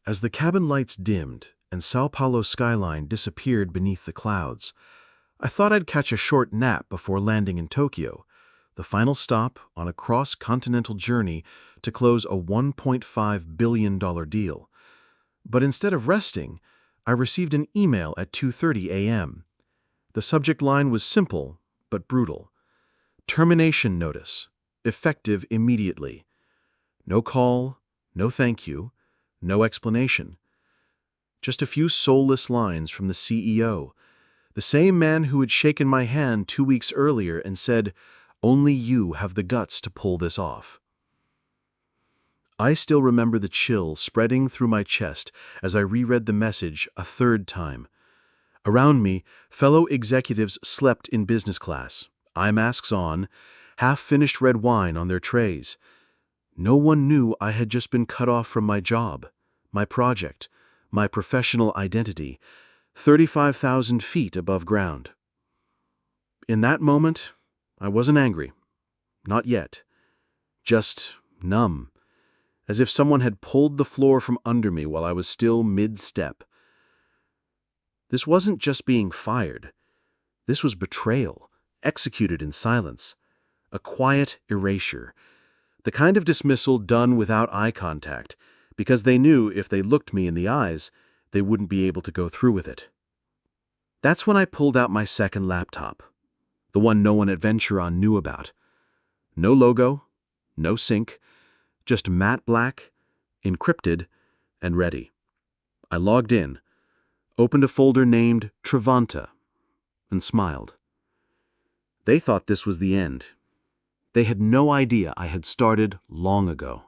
As the cabin lights dimmed and Sao Paulo's skyline disappeared beneath the clouds, I thought I'd catch a short nap before landing in Tokyo, the final stop on a cross-continental journey to close a $1.5 billion deal. But instead of resting, I received an email at 2:30 a.m. The subject line was simple but brutal. Termination notice, effective immediately. No call, no thank you, no explanation. Just a few soulless lines from the CEO, the same man who had shaken my hand 2 weeks earlier and said, "Only you have the guts to pull this off." I still remember the chill spreading through my chest as I reread the message a third time. Around me, fellow executives slept in business class, eye masks on, half-finished red wine on their trays. No one knew I had just been cut off from my job, my project, my professional identity, 35,000 feet above ground. In that moment, I wasn't angry. Not yet. Just numb, as if someone had pulled the floor from under me while I was still mid-step. This wasn't just being fired. This was betrayal, executed in silence. A quiet erasure. The kind of dismissal done without eye contact, because they knew if they looked me in the eyes, they wouldn't be able to go through with it. That's when I pulled out my second laptop, the one no one at Venturon knew about. No logo, no sync, just matte black, encrypted, and ready. I logged in, opened a folder named Travanta, and smiled. They thought this was the end. They had no idea I had started long ago.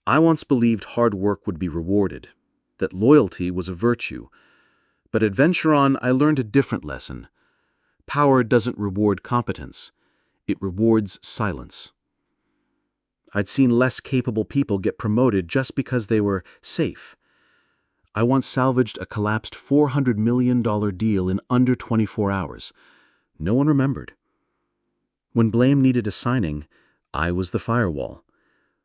I once believed hard work would be rewarded, that loyalty was a virtue. But at Venturon, I learned a different lesson. Power doesn't reward competence. It rewards silence. I'd seen less capable people get promoted just because they were safe. I once salvaged a collapsed $400 million deal in under 24 hours. No one remembered. When blame needed assigning, I was the firewall.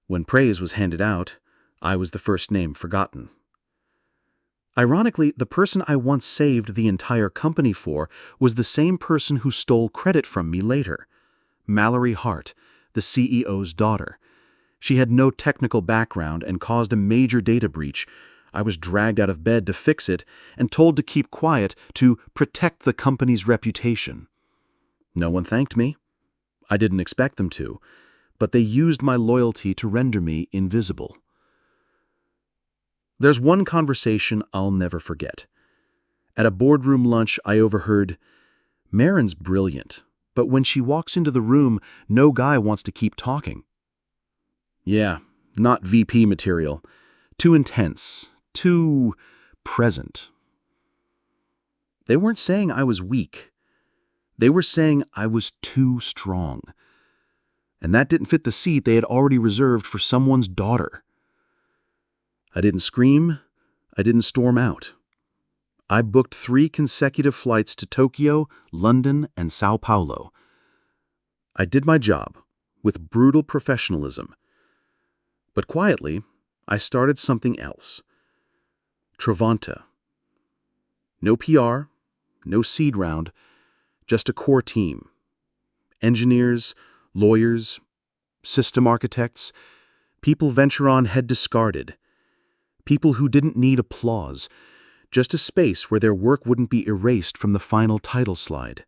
When praise was handed out, I was the first name forgotten. Ironically, the person I once saved the entire company for was the same person who stole credit from me later. Mallory Hart, the CEO's daughter. She had no technical background and caused a major data breach. I was dragged out of bed to fix it and told to keep quiet to protect the company's reputation. No one thanked me. I didn't expect them to, but they used my loyalty to render me invisible. There's one conversation I'll never forget. At a boardroom lunch, I overheard, "Marin's brilliant, but when she walks into the room, no guy wants to keep talking." Yeah, not VP material. Too intense, too present. They weren't saying I was weak. They were saying I was too strong. And that didn't fit the seat they had already reserved for someone's daughter. I didn't scream. I didn't storm out. I booked 3 consecutive flights to Tokyo, London, and Sao Paulo. I did my job with brutal professionalism. But quietly, I started something else. Travanta. No PR, no seed round, just a core team. Engineers, lawyers, system architects, people Venturon had discarded. People who didn't need applause, just a space where their work wouldn't be erased from the final title slide.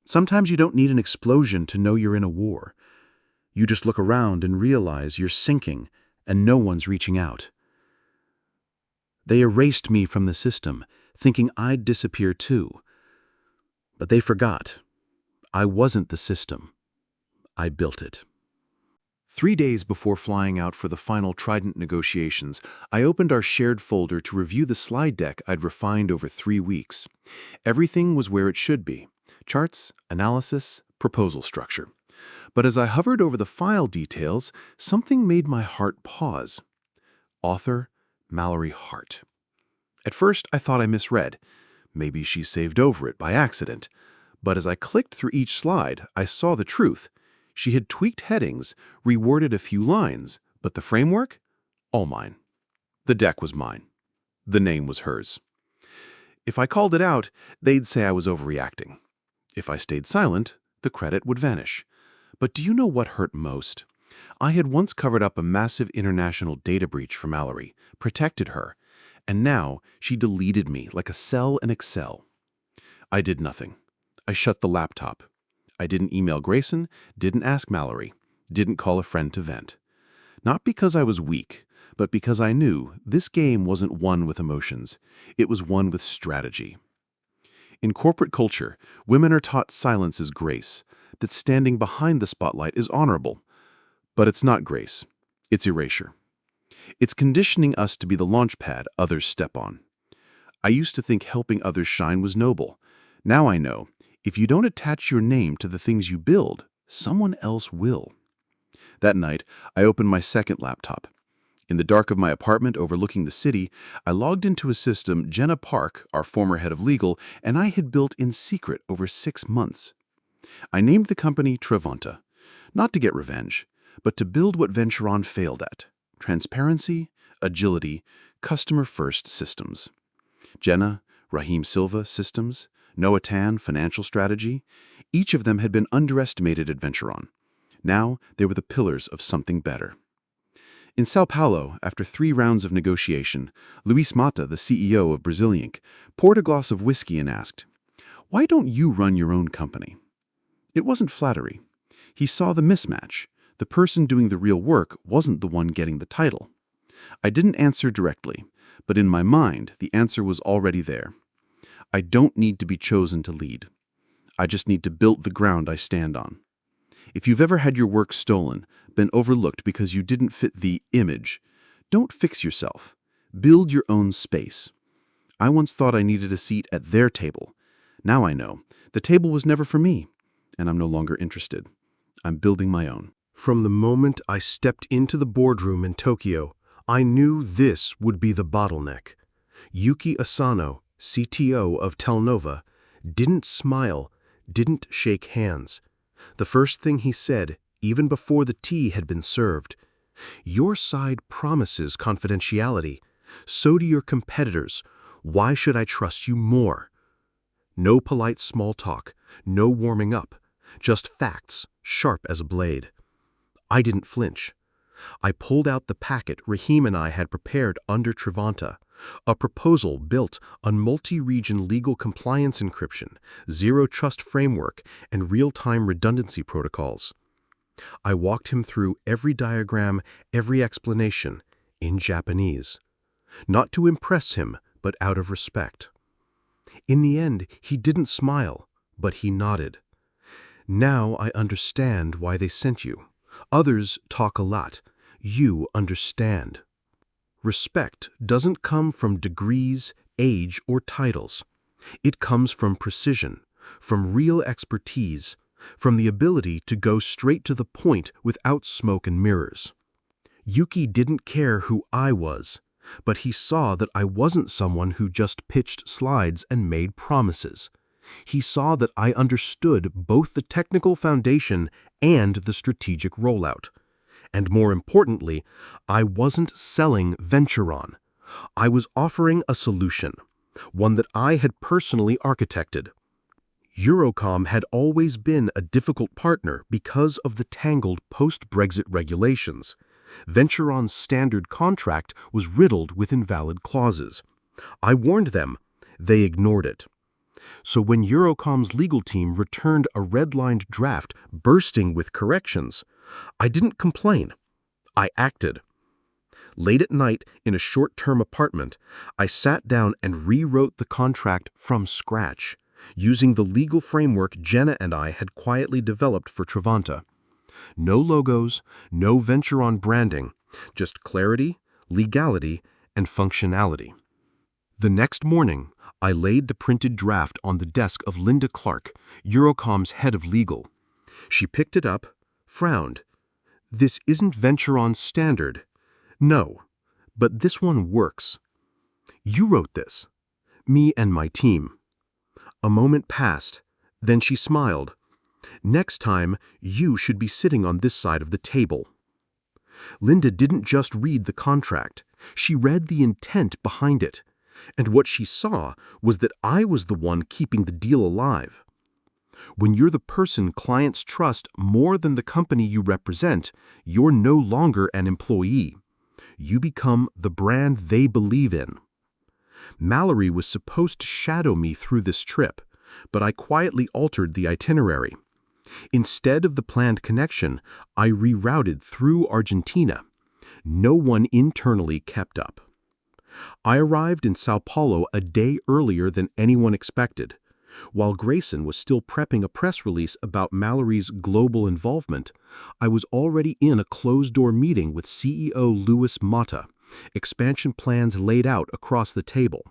Sometimes you don't need an explosion to know you're in a war. You just look around and realize you're sinking and no one's reaching out. They erased me from the system, thinking I'd disappear too. But they forgot. I wasn't the system. I built it. 3 days before flying out for the final Trident negotiations, I opened our shared folder to review the slide deck I'd refined over 3 weeks. Everything was where it should be. Charts, analysis, proposal structure. But as I hovered over the file details, something made my heart pause. Author, Mallory Hart. At first, I thought I misread. Maybe she saved over it by accident. But as I clicked through each slide, I saw the truth. She had tweaked headings, reworded a few lines, But the framework? All mine. The deck was mine. The name was hers. If I called it out, they'd say I was overreacting. If I stayed silent, the credit would vanish. But do you know what hurt most? I had once covered up a massive international data breach for Mallory, protected her, and now she deleted me like a cell in Excel. I did nothing. I shut the laptop. I didn't email Grayson, didn't ask Mallory, didn't call a friend to vent. Not because I was weak, but because I knew this game wasn't won with emotions. It was won with strategy. In corporate culture, women are taught silence is grace, that standing behind the spotlight is honorable. But it's not grace. It's erasure. It's conditioning us to be the launch pad others step on. I used to think helping others shine was noble. Now I know, if you don't attach your name to the things you build, someone else will. That night, I opened my second laptop. In the dark of my apartment overlooking the city, I logged into a system Jenna Park, our former head of legal, and I had built in secret over 6 months. I named the company Trevanta, not to get revenge, but to build what Venturon failed at: transparency, agility, customer-first systems. Jenna, Raheem Silva systems, Noah Tan financial strategy, each of them had been underestimated at Venturon. Now they were the pillars of something better. In Sao Paulo, after 3 rounds of negotiation, Luis Mata, the CEO of Braziliank, poured a glass of whiskey and asked, "Why don't you run your own company?" It wasn't flattery. He saw the mismatch. The person doing the real work wasn't the one getting the title. I didn't answer directly, but in my mind, the answer was already there. I don't need to be chosen to lead. I just need to build the ground I stand on. If you've ever had your work stolen, been overlooked because you didn't fit the image, don't fix yourself. Build your own space. I once thought I needed a seat at their table. Now I know the table was never for me, and I'm no longer interested. I'm building my own. From the moment I stepped into the boardroom in Tokyo, I knew this would be the bottleneck. Yuki Asano, CTO of Telnova, didn't smile, didn't shake hands. The first thing he said, even before the tea had been served, "Your side promises confidentiality. So do your competitors. Why should I trust you more?" No polite small talk, no warming up, just facts, sharp as a blade. I didn't flinch. I pulled out the packet Raheem and I had prepared under Trevanta, a proposal built on multi-region legal compliance encryption, zero-trust framework, and real-time redundancy protocols. I walked him through every diagram, every explanation, in Japanese. Not to impress him, but out of respect. In the end, he didn't smile, but he nodded. "Now I understand why they sent you. Others talk a lot. You understand." Respect doesn't come from degrees, age, or titles. It comes from precision, from real expertise, from the ability to go straight to the point without smoke and mirrors. Yuki didn't care who I was, but he saw that I wasn't someone who just pitched slides and made promises. He saw that I understood both the technical foundation and the strategic rollout. And more importantly, I wasn't selling Venturon. I was offering a solution, one that I had personally architected. Eurocom had always been a difficult partner because of the tangled post-Brexit regulations. Venturon's standard contract was riddled with invalid clauses. I warned them. They ignored it. So when Eurocom's legal team returned a red-lined draft bursting with corrections, I didn't complain. I acted. Late at night, in a short-term apartment, I sat down and rewrote the contract from scratch, using the legal framework Jenna and I had quietly developed for Trevanta. No logos, no Venturon branding, just clarity, legality, and functionality. The next morning, I laid the printed draft on the desk of Linda Clark, Eurocom's head of legal. She picked it up, frowned. "This isn't Venturon's standard." "No, but this one works." "You wrote this." "Me and my team." A moment passed, then she smiled. "Next time, you should be sitting on this side of the table." Linda didn't just read the contract. She read the intent behind it. And what she saw was that I was the one keeping the deal alive. When you're the person clients trust more than the company you represent, you're no longer an employee. You become the brand they believe in. Mallory was supposed to shadow me through this trip, but I quietly altered the itinerary. Instead of the planned connection, I rerouted through Argentina. No one internally kept up. I arrived in Sao Paulo a day earlier than anyone expected. While Grayson was still prepping a press release about Mallory's global involvement, I was already in a closed-door meeting with CEO Luis Mata, expansion plans laid out across the table.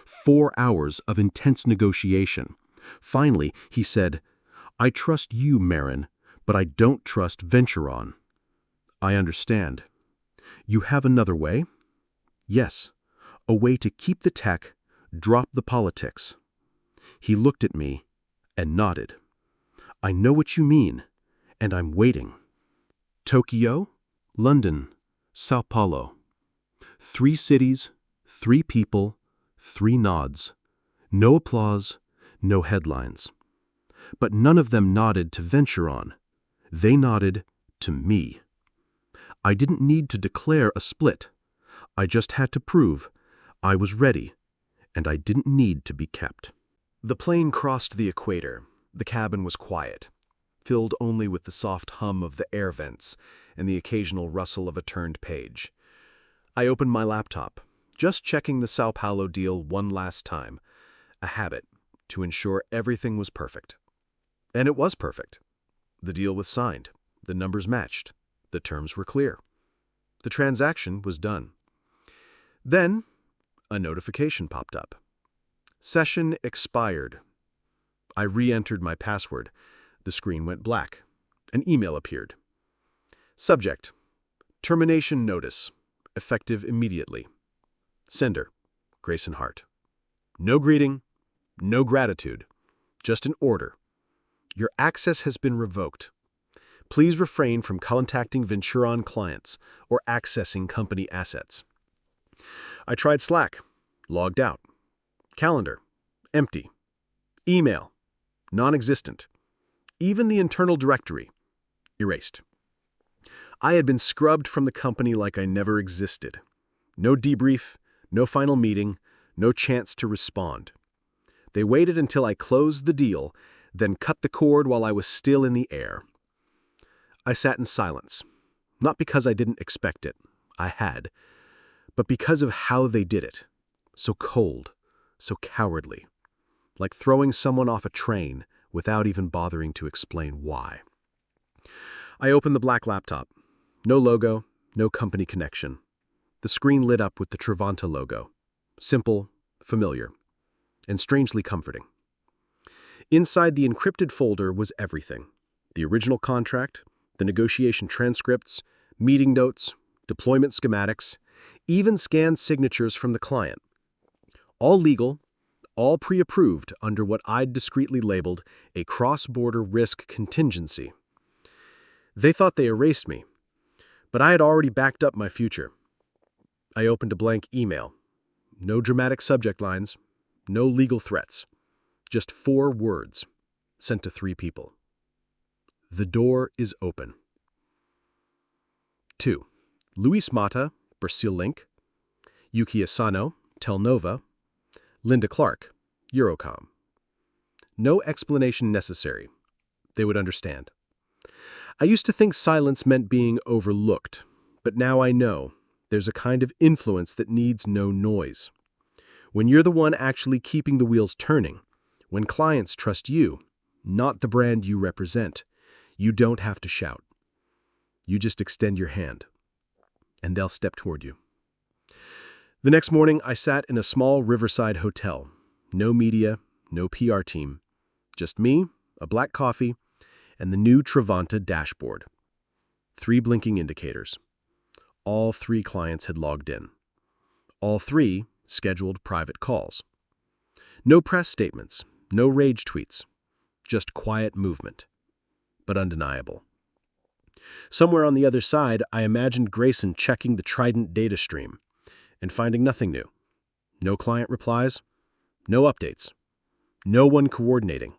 4 hours of intense negotiation. Finally, he said, "I trust you, Marin, but I don't trust Venturon." "I understand. You have another way?" "Yes, a way to keep the tech, drop the politics." He looked at me and nodded. "I know what you mean, and I'm waiting." Tokyo, London, Sao Paulo. 3 cities, 3 people, 3 nods. No applause, no headlines. But none of them nodded to Venturon. They nodded to me. I didn't need to declare a split. I just had to prove I was ready, and I didn't need to be kept. The plane crossed the equator. The cabin was quiet, filled only with the soft hum of the air vents and the occasional rustle of a turned page. I opened my laptop, just checking the Sao Paulo deal one last time, a habit to ensure everything was perfect. And it was perfect. The deal was signed, the numbers matched, the terms were clear. The transaction was done. Then, a notification popped up. Session expired. I re-entered my password. The screen went black. An email appeared. Subject: termination notice, effective immediately. Sender: Grayson Hart. No greeting, no gratitude, just an order. Your access has been revoked. Please refrain from contacting Venturon clients or accessing company assets. I tried Slack, logged out. Calendar, empty. Email, non-existent. Even the internal directory, erased. I had been scrubbed from the company like I never existed. No debrief, no final meeting, no chance to respond. They waited until I closed the deal, then cut the cord while I was still in the air. I sat in silence, not because I didn't expect it, I had, but because of how they did it. So cold, so cowardly, like throwing someone off a train without even bothering to explain why. I opened the black laptop. No logo, no company connection. The screen lit up with the Travanta logo. Simple, familiar, and strangely comforting. Inside the encrypted folder was everything. The original contract, the negotiation transcripts, meeting notes, deployment schematics, even scanned signatures from the client. All legal, all pre-approved under what I'd discreetly labeled a cross-border risk contingency. They thought they erased me, but I had already backed up my future. I opened a blank email. No dramatic subject lines, no legal threats. Just 4 words, sent to 3 people. The door is open. 2. Luis Mata, Brazil Link. Yuki Asano, Telnova. Linda Clark, Eurocom. No explanation necessary. They would understand. I used to think silence meant being overlooked, but now I know there's a kind of influence that needs no noise. When you're the one actually keeping the wheels turning, when clients trust you, not the brand you represent, you don't have to shout. You just extend your hand, and they'll step toward you. The next morning, I sat in a small riverside hotel. No media, no PR team. Just me, a black coffee, and the new Travanta dashboard. 3 blinking indicators. All 3 clients had logged in. All 3 scheduled private calls. No press statements, no rage tweets. Just quiet movement, but undeniable. Somewhere on the other side, I imagined Grayson checking the Trident data stream and finding nothing new. No client replies, no updates, no one coordinating.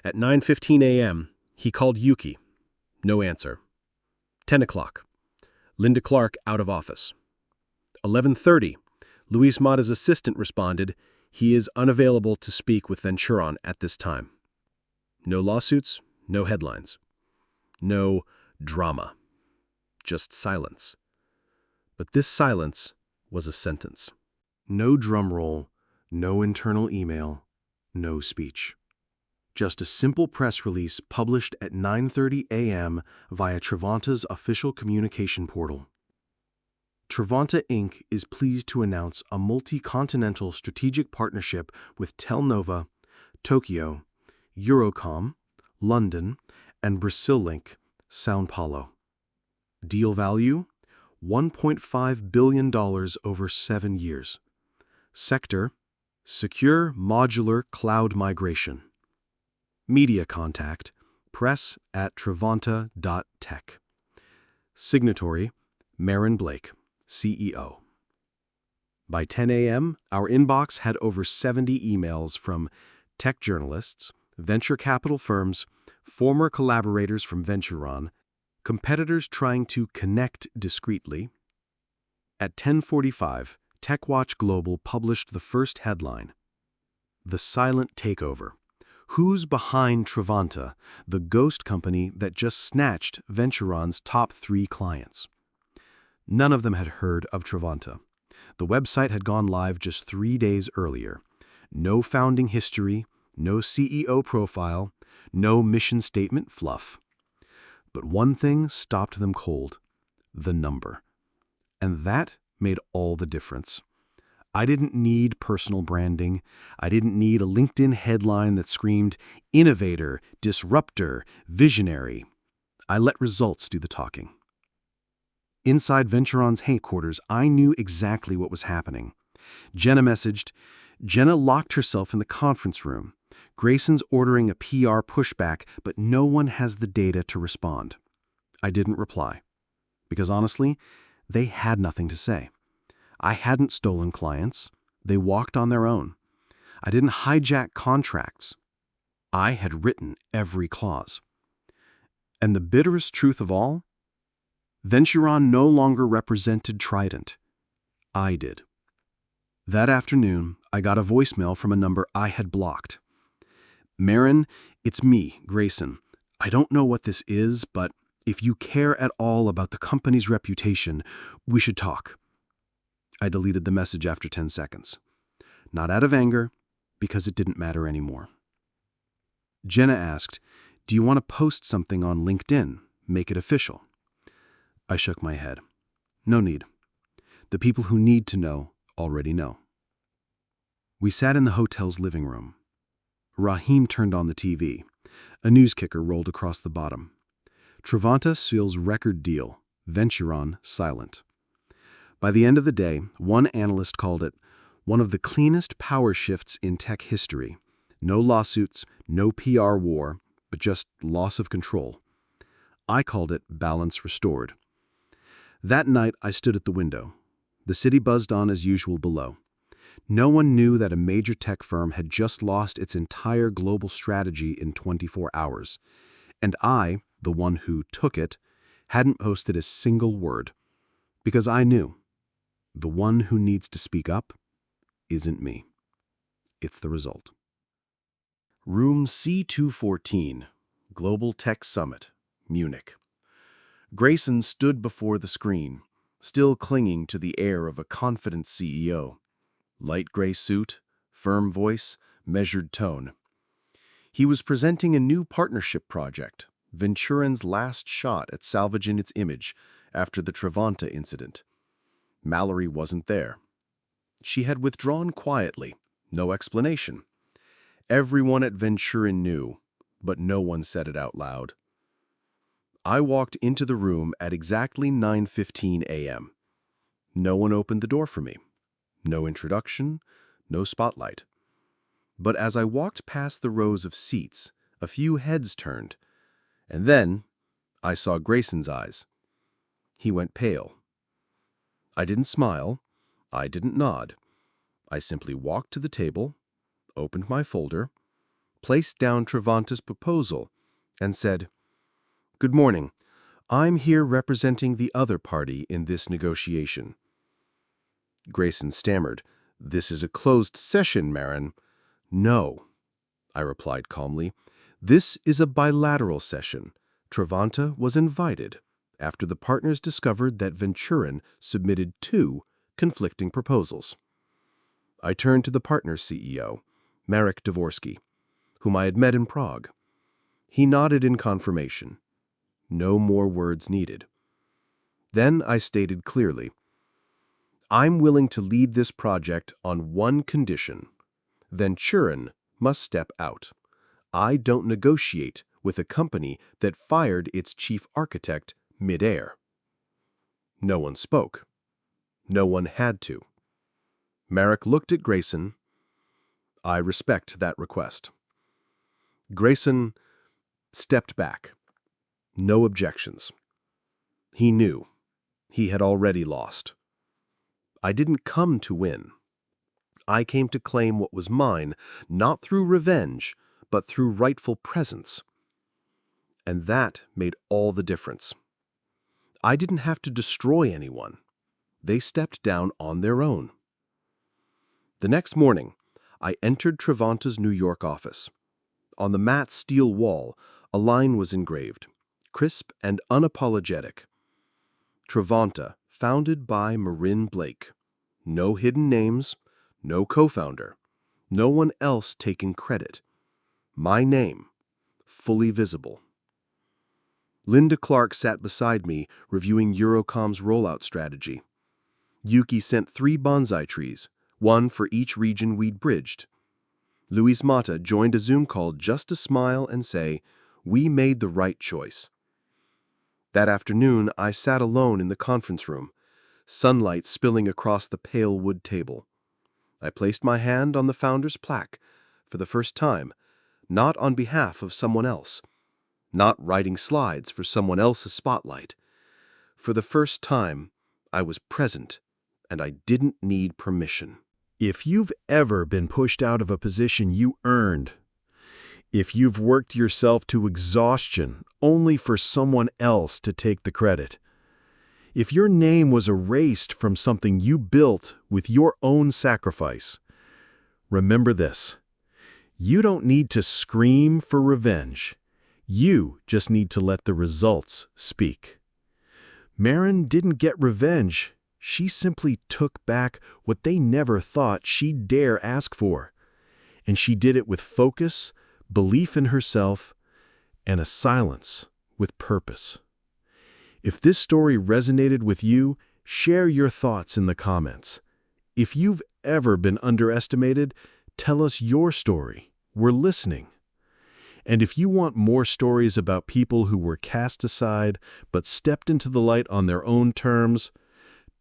At 9:15 a.m., he called Yuki. No answer. 10 o'clock. Linda Clark out of office. 11:30. Luis Mata's assistant responded, he is unavailable to speak with Venturon at this time. No lawsuits, no headlines. No drama. Just silence. But this silence was a sentence. No drum roll, no internal email, no speech. Just a simple press release published at 9:30 a.m. via Trevanta's official communication portal. Trevanta Inc. is pleased to announce a multi-continental strategic partnership with Telnova, Tokyo, Eurocom, London, and Brasilink, São Paulo. Deal value: $1.5 billion over 7 years. Sector: secure modular cloud migration. Media contact: press@trevanta.tech. Signatory: Marin Blake, CEO. By 10 a.m., our inbox had over 70 emails from tech journalists, venture capital firms, former collaborators from Venturon, competitors trying to connect discreetly. At 10:45, TechWatch Global published the first headline: The Silent Takeover. Who's behind Trevanta, the ghost company that just snatched Venturon's top 3 clients? None of them had heard of Trevanta. The website had gone live just 3 days earlier. No founding history, no CEO profile, no mission statement fluff. But one thing stopped them cold: the number. And that made all the difference. I didn't need personal branding. I didn't need a LinkedIn headline that screamed innovator, disruptor, visionary. I let results do the talking. Inside Venturon's headquarters, I knew exactly what was happening. Jenna messaged. Jenna locked herself in the conference room. Grayson's ordering a PR pushback, but no one has the data to respond. I didn't reply. Because honestly, they had nothing to say. I hadn't stolen clients. They walked on their own. I didn't hijack contracts. I had written every clause. And the bitterest truth of all? Venturon no longer represented Trident. I did. That afternoon, I got a voicemail from a number I had blocked. Marin, it's me, Grayson. I don't know what this is, but if you care at all about the company's reputation, we should talk. I deleted the message after 10 seconds. Not out of anger, because it didn't matter anymore. Jenna asked, do you want to post something on LinkedIn? Make it official. I shook my head. No need. The people who need to know already know. We sat in the hotel's living room. Rahim turned on the TV. A news kicker rolled across the bottom. Trevanta seals record deal. Venturon silent. By the end of the day, one analyst called it one of the cleanest power shifts in tech history. No lawsuits, no PR war, but just loss of control. I called it balance restored. That night, I stood at the window. The city buzzed on as usual below. No one knew that a major tech firm had just lost its entire global strategy in 24 hours. And I, the one who took it, hadn't posted a single word. Because I knew. The one who needs to speak up isn't me. It's the result. Room C214, Global Tech Summit, Munich. Grayson stood before the screen, still clinging to the air of a confident CEO. Light gray suit, firm voice, measured tone. He was presenting a new partnership project, Venturon's last shot at salvaging its image after the Trevanta incident. Mallory wasn't there. She had withdrawn quietly, no explanation. Everyone at Venturon knew, but no one said it out loud. I walked into the room at exactly 9:15 a.m. No one opened the door for me. No introduction, no spotlight. But as I walked past the rows of seats, a few heads turned, and then I saw Grayson's eyes. He went pale. I didn't smile. I didn't nod. I simply walked to the table, opened my folder, placed down Travanta's proposal, and said, "Good morning. I'm here representing the other party in this negotiation." Grayson stammered, "This is a closed session, Marin." "No," I replied calmly. "This is a bilateral session. Travanta was invited after the partners discovered that Venturin submitted 2 conflicting proposals." I turned to the partner's CEO, Marek Dvorsky, whom I had met in Prague. He nodded in confirmation. No more words needed. Then I stated clearly, "I'm willing to lead this project on one condition. Venturin must step out. I don't negotiate with a company that fired its chief architect mid-air." No one spoke. No one had to. Marek looked at Grayson. "I respect that request." Grayson stepped back. No objections. He knew. He had already lost. I didn't come to win. I came to claim what was mine, not through revenge, but through rightful presence. And that made all the difference. I didn't have to destroy anyone. They stepped down on their own. The next morning, I entered Travanta's New York office. On the matte steel wall, a line was engraved, crisp and unapologetic. Travanta, founded by Marin Blake. No hidden names, no co-founder, no one else taking credit. My name, fully visible. Linda Clark sat beside me, reviewing Eurocom's rollout strategy. Yuki sent 3 bonsai trees, 1 for each region we'd bridged. Luis Mata joined a Zoom call just to smile and say, "We made the right choice." That afternoon, I sat alone in the conference room, sunlight spilling across the pale wood table. I placed my hand on the founder's plaque for the first time, not on behalf of someone else, not writing slides for someone else's spotlight. For the first time, I was present, and I didn't need permission. If you've ever been pushed out of a position you earned, if you've worked yourself to exhaustion only for someone else to take the credit, if your name was erased from something you built with your own sacrifice, remember this: you don't need to scream for revenge. You just need to let the results speak. Marin didn't get revenge. She simply took back what they never thought she'd dare ask for. And she did it with focus, belief in herself, and a silence with purpose. If this story resonated with you, share your thoughts in the comments. If you've ever been underestimated, tell us your story. We're listening. And if you want more stories about people who were cast aside but stepped into the light on their own terms,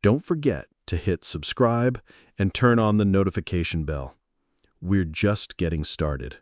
don't forget to hit subscribe and turn on the notification bell. We're just getting started.